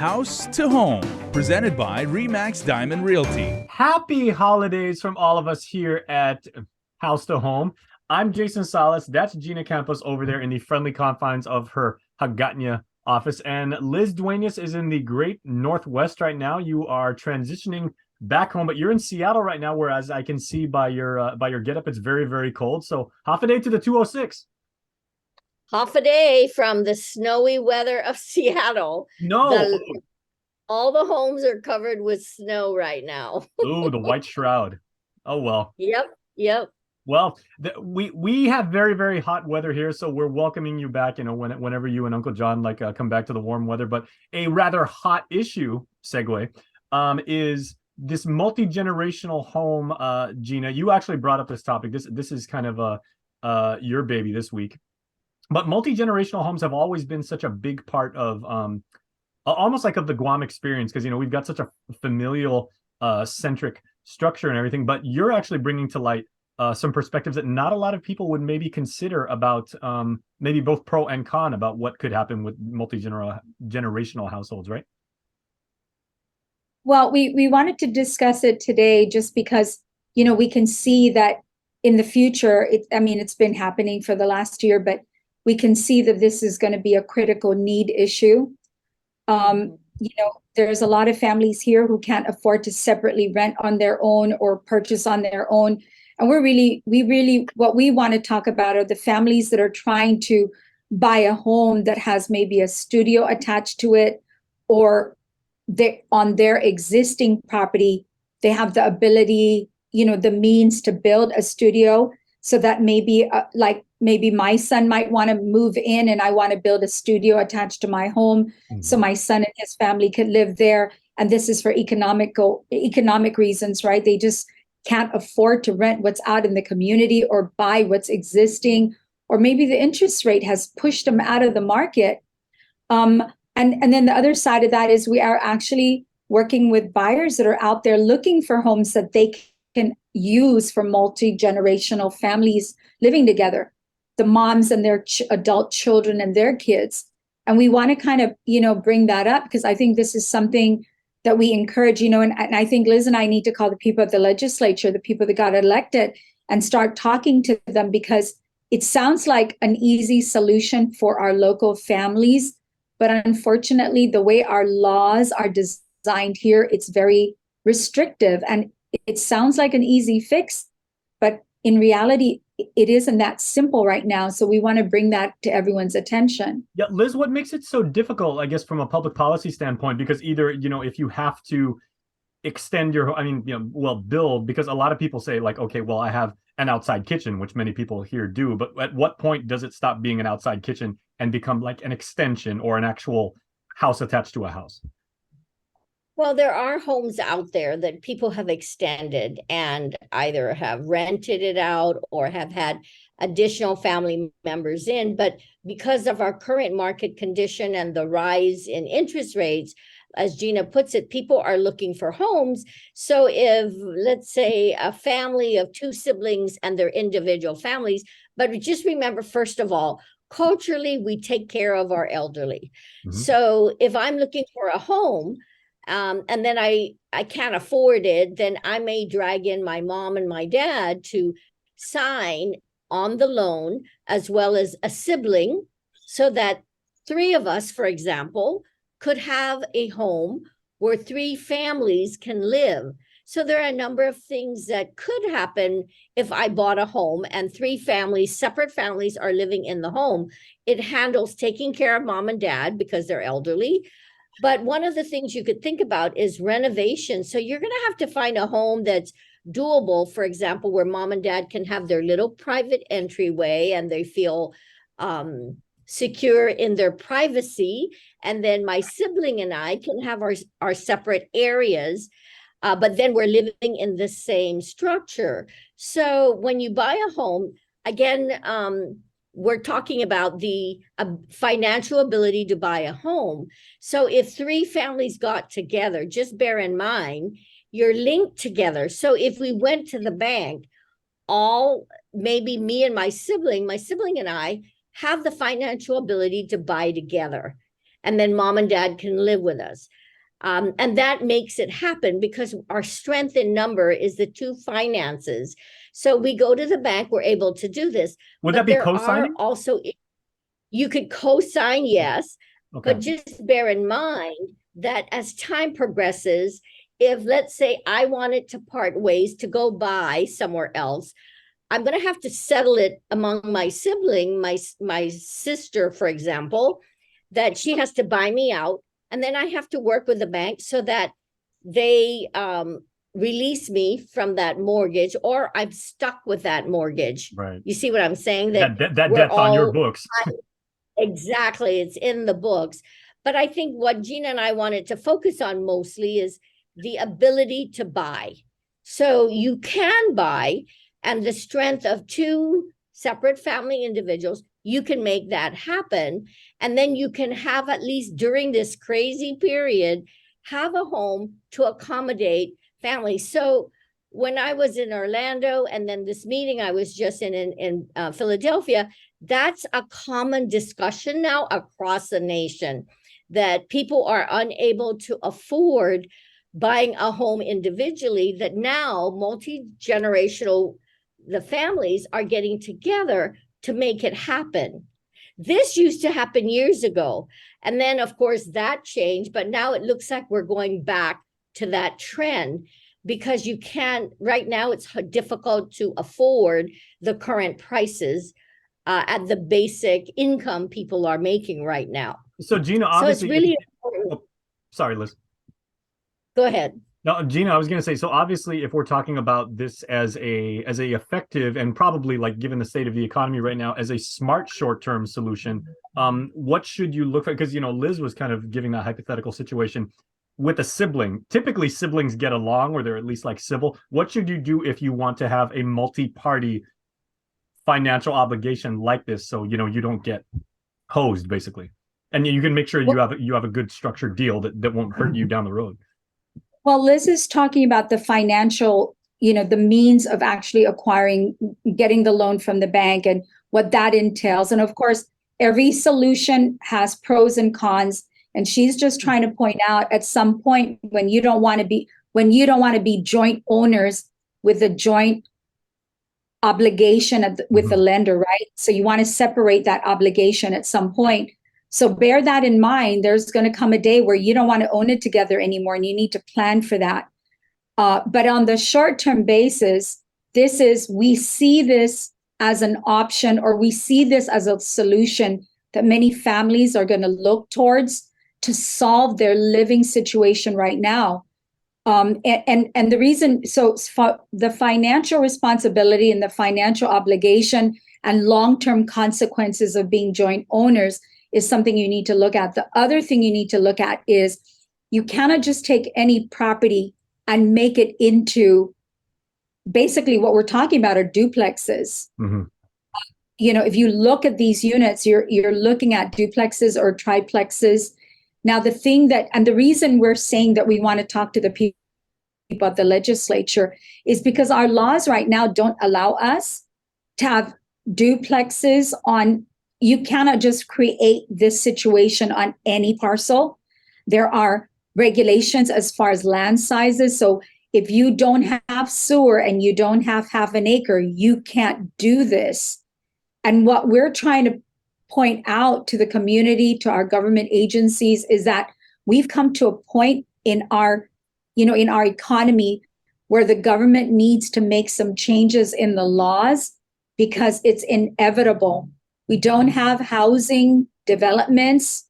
House to Home, presented by Remax Diamond Realty. Happy holidays from all of us here at House to Home. I'm Jason Salas. That's Gina Campos over there in the friendly confines of her Hagatnya office. And Liz Duenas is in the great Northwest right now. You are transitioning back home, but you're in Seattle right now, whereas I can see by your getup, it's very, very cold. So half a day to the 206. Half a day from the snowy weather of Seattle. No. All the homes are covered with snow right now. Ooh, the white shroud. Oh, well. Yep. Well, we have very, very hot weather here, so we're welcoming you back, whenever you and Uncle John come back to the warm weather. But a rather hot issue segue is this multi-generational home. Gina, you actually brought up this topic. This is kind of your baby this week. But multi-generational homes have always been such a big part of almost like of the Guam experience, because we've got such a familial centric structure and everything. But you're actually bringing to light some perspectives that not a lot of people would maybe consider about maybe both pro and con about what could happen with multi-generational households, right? Well, we wanted to discuss it today just because, we can see that in the future, it's been happening for the last year, but we can see that this is going to be a critical need issue. There's a lot of families here who can't afford to separately rent on their own or purchase on their own. And what we want to talk about are the families that are trying to buy a home that has maybe a studio attached to it, or on their existing property, they have the ability, the means to build a studio, so that maybe maybe my son might want to move in and I want to build a studio attached to my home. Mm-hmm. So my son and his family could live there. And this is for economic reasons, right? They just can't afford to rent what's out in the community or buy what's existing, or maybe the interest rate has pushed them out of the market. And then the other side of that is we are actually working with buyers that are out there looking for homes that they can use for multi-generational families living together, the moms and their adult children and their kids. And we want to kind of, bring that up, because I think this is something that we encourage, and I think Liz and I need to call the people at the legislature, the people that got elected, and start talking to them, because it sounds like an easy solution for our local families. But unfortunately, the way our laws are designed here, it's very restrictive. And it sounds like an easy fix, but in reality, it isn't that simple right now. So we want to bring that to everyone's attention. Yeah, Liz, what makes it so difficult, I guess, from a public policy standpoint? Because either, if you have to extend build, because a lot of people say okay, well, I have an outside kitchen, which many people here do. But at what point does it stop being an outside kitchen and become like an extension or an actual house attached to a house? Well, there are homes out there that people have extended and either have rented it out or have had additional family members in. But because of our current market condition and the rise in interest rates, as Gina puts it, people are looking for homes. So if, let's say, a family of two siblings and their individual families, but just remember, first of all, culturally, we take care of our elderly. Mm-hmm. So if I'm looking for a home, and then I can't afford it, then I may drag in my mom and my dad to sign on the loan, as well as a sibling, so that three of us, for example, could have a home where three families can live. So there are a number of things that could happen if I bought a home and three families, separate families, are living in the home. It handles taking care of mom and dad because they're elderly. But one of the things you could think about is renovation. So you're going to have to find a home that's doable, for example, where mom and dad can have their little private entryway and they feel secure in their privacy. And then my sibling and I can have our separate areas, but then we're living in the same structure. So when you buy a home, again, we're talking about the financial ability to buy a home. So if three families got together, just bear in mind, you're linked together. So if we went to the bank, maybe me and my sibling and I have the financial ability to buy together. and then mom and dad can live with us. And that makes it happen because our strength in number is the two finances. So we go to the bank, we're able to do this. Would But that be there co-signing? are also, you could co-sign, yes, Okay. but just bear in mind that as time progresses, if let's say I wanted to part ways to go buy somewhere else, I'm going to have to settle it among my sibling, my sister, for example, that she has to buy me out. And then I have to work with the bank so that they release me from that mortgage, or I'm stuck with that mortgage. Right. You see what I'm saying? That That debt's on your books. Exactly. It's in the books. But I think what Gina and I wanted to focus on mostly is the ability to buy. So you can buy, and the strength of two separate family individuals, you can make that happen. And then you can have, at least during this crazy period, have a home to accommodate families. So when I was in Orlando, and then this meeting I was just in Philadelphia, that's a common discussion now across the nation, that people are unable to afford buying a home individually, that now multi-generational, the families are getting together to make it happen. This used to happen years ago. And then, of course, that changed. But now it looks like we're going back to that trend, because you can't, right now, it's difficult to afford the current prices at the basic income people are making right now. So Gina, obviously, so it's really important. Oh, sorry, Liz. Go ahead. No, Gina, I was going to say, so obviously, if we're talking about this as a effective, and probably, like, given the state of the economy right now, as a smart short-term solution, what should you look for? Because, Liz was kind of giving that hypothetical situation with a sibling. Typically, siblings get along, or they're at least like civil. What should you do if you want to have a multi-party financial obligation like this, so you don't get hosed, basically, and you can make sure you have a good structured deal that won't hurt you down the road? Well, Liz is talking about the financial, the means of actually getting the loan from the bank and what that entails. And of course, every solution has pros and cons. And she's just trying to point out, at some point, when you don't want to be joint owners with a joint obligation with the lender, right? So you want to separate that obligation at some point. So bear that in mind. There's going to come a day where you don't want to own it together anymore, and you need to plan for that. But on the short-term basis, we see this as an option, or we see this as a solution that many families are going to look towards to solve their living situation right now. And the reason, so the financial responsibility and the financial obligation and long-term consequences of being joint owners is something you need to look at. The other thing you need to look at is you cannot just take any property and make it into, basically what we're talking about are duplexes. Mm-hmm. If you look at these units, you're looking at duplexes or triplexes. Now, the reason we're saying that we want to talk to the people at the legislature is because our laws right now don't allow us to have duplexes on. You cannot just create this situation on any parcel. There are regulations as far as land sizes. So if you don't have sewer and you don't have half an acre, you can't do this. And what we're trying to point out to the community, to our government agencies, is that we've come to a point in our economy where the government needs to make some changes in the laws, because it's inevitable. We don't have housing developments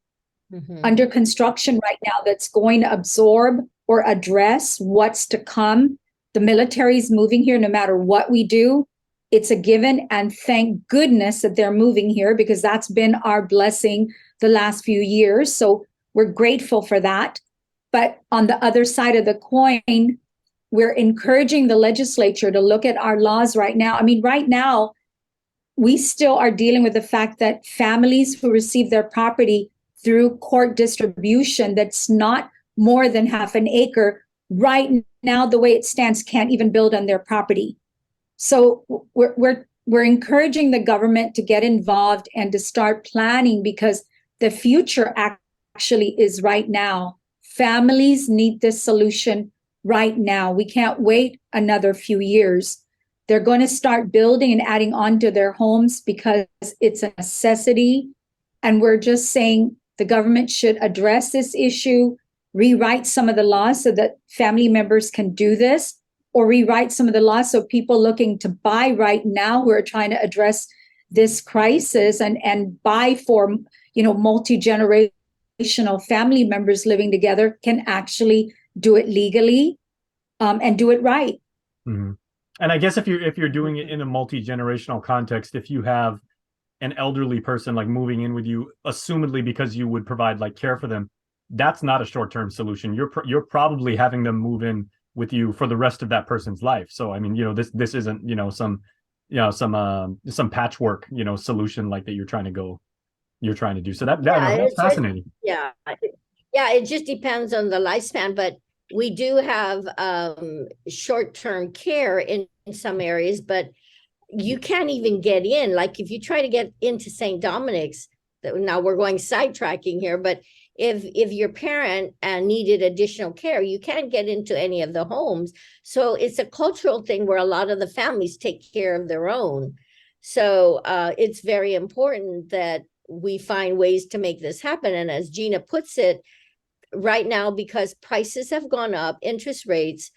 under construction right now that's going to absorb or address what's to come. The military is moving here no matter what we do. It's a given, and thank goodness that they're moving here, because that's been our blessing the last few years. So we're grateful for that. But on the other side of the coin, we're encouraging the legislature to look at our laws right now. I mean, right now, we still are dealing with the fact that families who receive their property through court distribution that's not more than half an acre, right now, the way it stands, can't even build on their property. So we're encouraging the government to get involved and to start planning, because the future actually is right now. Families need this solution right now. We can't wait another few years. They're going to start building and adding on to their homes because it's a necessity. And we're just saying the government should address this issue, rewrite some of the laws so that family members can do this, or rewrite some of the laws so people looking to buy right now who are trying to address this crisis and buy for, multi-generational family members living together can actually do it legally, and do it right. Mm-hmm. And I guess if you're doing it in a multi-generational context, if you have an elderly person like moving in with you, assumedly because you would provide like care for them, that's not a short-term solution. You're probably having them move in with you for the rest of that person's life. So I mean, this isn't some patchwork solution like that you're trying to do. So that's fascinating. It just depends on the lifespan, but we do have short-term care in some areas, but you can't even get in. Like if you try to get into St. Dominic's, now we're going sidetracking here, but if your parent needed additional care, you can't get into any of the homes. So it's a cultural thing where a lot of the families take care of their own. So it's very important that we find ways to make this happen. And as Gina puts it, right now, because prices have gone up, interest rates,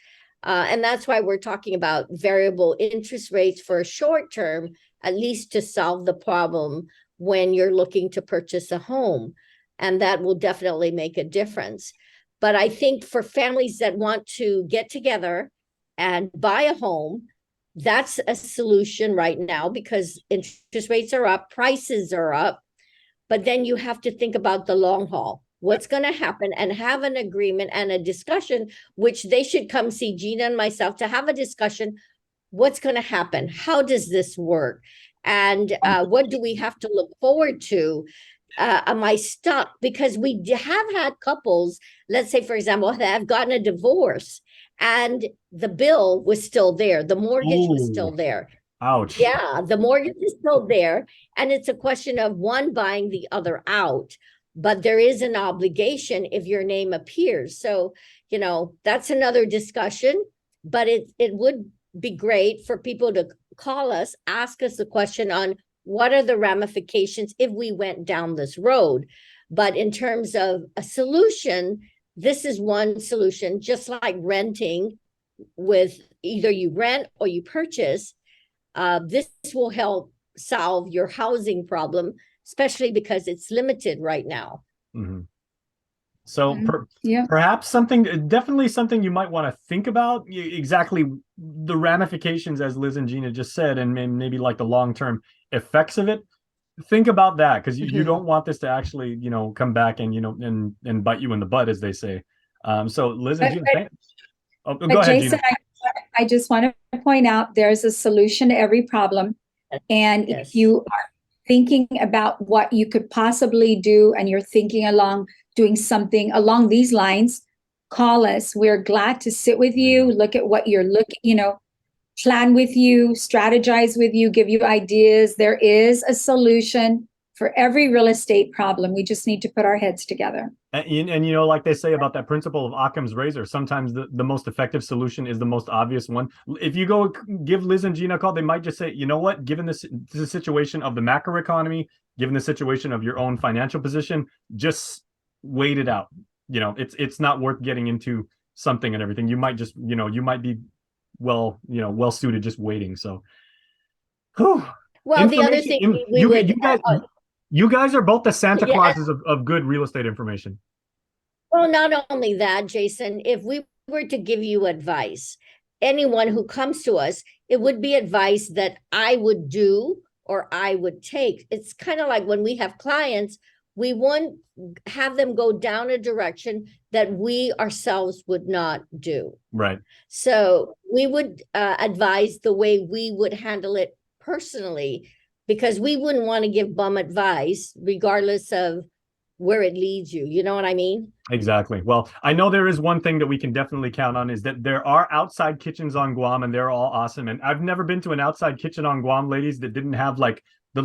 and that's why we're talking about variable interest rates for a short term, at least to solve the problem when you're looking to purchase a home. And that will definitely make a difference. But I think for families that want to get together and buy a home, that's a solution right now because interest rates are up, prices are up. But then you have to think about the long haul. What's going to happen, and have an agreement and a discussion, which they should come see Gina and myself to have a discussion. What's going to happen? How does this work? And what do we have to look forward to? Am I stuck? Because we have had couples, let's say, for example, that have gotten a divorce and the bill was still there. The mortgage was still there. Ouch. Yeah, the mortgage is still there. And it's a question of one buying the other out. But there is an obligation if your name appears. So, that's another discussion. But it would be great for people to call us, ask us the question on what are the ramifications if we went down this road. But in terms of a solution, this is one solution, just like renting, with either you rent or you purchase. This will help solve your housing problem, especially because it's limited right now. Mm-hmm. So Yeah. perhaps definitely something you might want to think about, exactly the ramifications, as Liz and Gina just said, and maybe like the long-term effects of it. Think about that, because you don't want this to actually, come back and, and bite you in the butt, as they say. So Liz and Gina, go ahead, Jason, Gina. I just want to point out there's a solution to every problem. And Yes. if you are thinking about what you could possibly do and you're thinking doing something along these lines, call us. We're glad to sit with you, look at what you're looking, plan with you, strategize with you, give you ideas. There is a solution for every real estate problem. We just need to put our heads together. And like they say about that principle of Occam's razor, sometimes the most effective solution is the most obvious one. If you go give Liz and Gina a call, they might just say, you know what, given the situation of the macroeconomy, given the situation of your own financial position, just wait it out. It's not worth getting into something and everything. You might just, you might be well suited just waiting. So, well, the other thing you guys are both the Santa Clauses of good real estate information. Well, not only that, Jason, if we were to give you advice, anyone who comes to us, it would be advice that I would do or I would take. It's kind of like when we have clients, we won't have them go down a direction that we ourselves would not do. Right. So we would advise the way we would handle it personally, because we wouldn't want to give bum advice regardless of where it leads you. You know what I mean? Exactly. Well, I know there is one thing that we can definitely count on, is that there are outside kitchens on Guam, and they're all awesome. And I've never been to an outside kitchen on Guam, ladies, that didn't have like the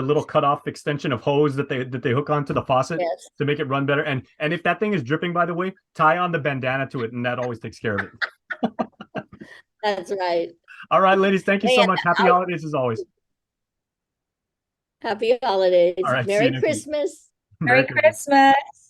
little cutoff extension of hose that they hook onto the faucet Yes. to make it run better. And if that thing is dripping, by the way, tie on the bandana to it, and that always takes care of it. That's right. All right, ladies, thank you so Man, much. Happy holidays as always. Happy holidays. All right, see you Merry next week. Christmas. Merry Christmas.